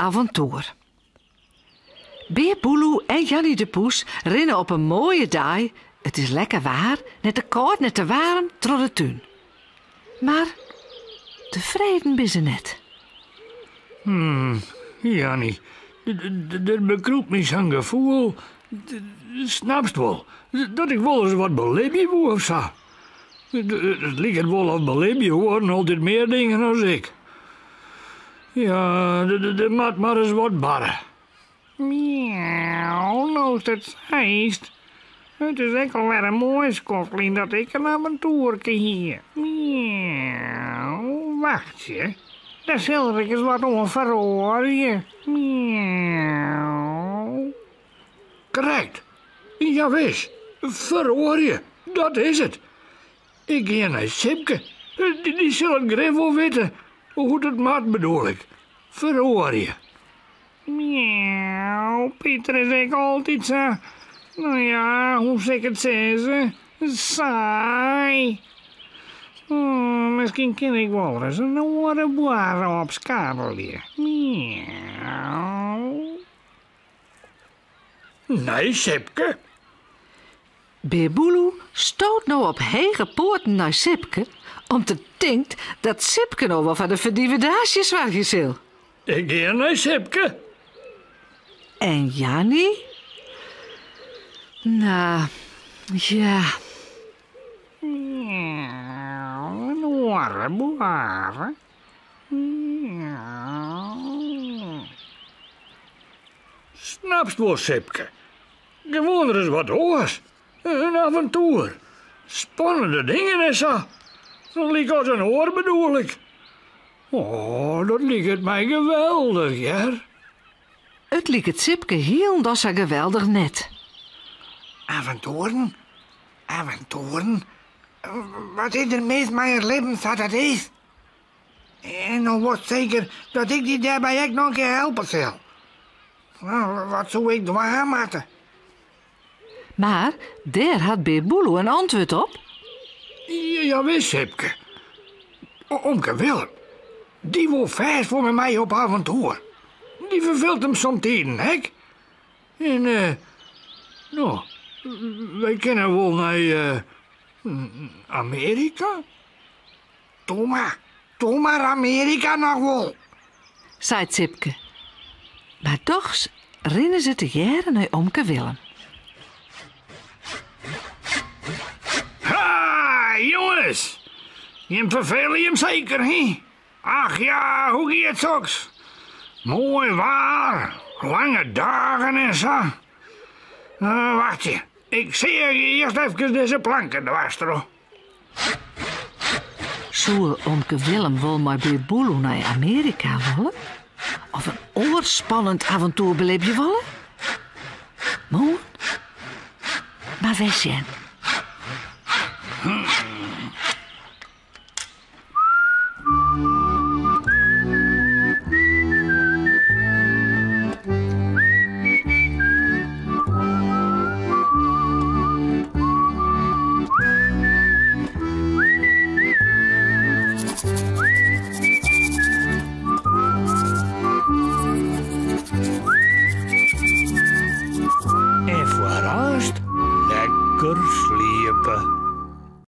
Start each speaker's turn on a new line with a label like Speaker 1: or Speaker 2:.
Speaker 1: avontuur. Beer Boeloe en Jannie de Poes rennen op een mooie dag. Het is lekker waar, net te koud, net te warm, door de tuin. Maar tevreden ben ze net.
Speaker 2: Jannie, dat bekroept me zo'n gevoel. Snapst wel, dat ik wel eens wat beleven wil of zo. Het lijkt wel of beleven worden altijd meer dingen dan ik. Ja, de moet maar eens wat barren.
Speaker 3: Miauw, nou is het heist. Het is echt alweer een mooi skottelin dat ik een avontuurke hier. Miauw, wacht je. Daar zal ik eens wat onverhoren. Miauw.
Speaker 2: Correct. Ja, wees. Verhoor je. Dat is het. Ik ga naar Sipke. Die zullen grif wel weten hoe het maakt, bedoel ik. Verhoor je.
Speaker 3: Miauw, Pieter is ik altijd zo. Nou ja, hoe zeg ik het zeggen? Saai. Misschien kan ik wel eens een orenboer opschadelen. Miauw.
Speaker 2: Nee, Sipke.
Speaker 1: Beer Boeloe stoot nou op hege poorten naar Sipke, om te denken dat Sipke nou wel van de verdievendaarsjes zwaar zal.
Speaker 2: Ik ga naar Sipke.
Speaker 1: En Jannie? Nou, ja.
Speaker 3: Miauw, een orenboer. Miauw.
Speaker 2: Snapst wel, Sipke. Gewoon er eens wat hoors. Een avontuur. Spannende dingen en zo. Dat lijkt als een oor, bedoel ik. Oh, dat lijkt het mij geweldig, ja.
Speaker 1: Het liep het Sipke heel dat ze geweldig net.
Speaker 3: Avonturen? Avonturen? Wat is er mis met je leven dat dat is? En dan wordt zeker dat ik die daarbij ook nog een keer helpen zal. Nou, wat zou ik doen moeten?
Speaker 1: Maar daar had Beer Boeloe een antwoord op.
Speaker 2: Ja, wist Sipke. Omke Willem. Die wil vast voor met mij op avontuur. Die verveelt hem soms tijden, hè? En, nou, wij kunnen wel naar, Amerika?
Speaker 3: Doe maar Amerika nog wel.
Speaker 1: Zei Sipke. Maar toch rennen ze te jaren naar Omke Willem.
Speaker 2: Ha, jongens. Je vervelen je hem zeker, hè? Ach ja, hoe gaat het zoks? Mooi waar, lange dagen en zo. Wacht je, ik zie je eerst even deze planken dwars door.
Speaker 1: Zou Omke Willem wel maar Beer Boeloe naar Amerika willen? Of een oorspannend avontuur beleven willen? Mooi. Maar wees je?
Speaker 2: En vooral lekker sliepen.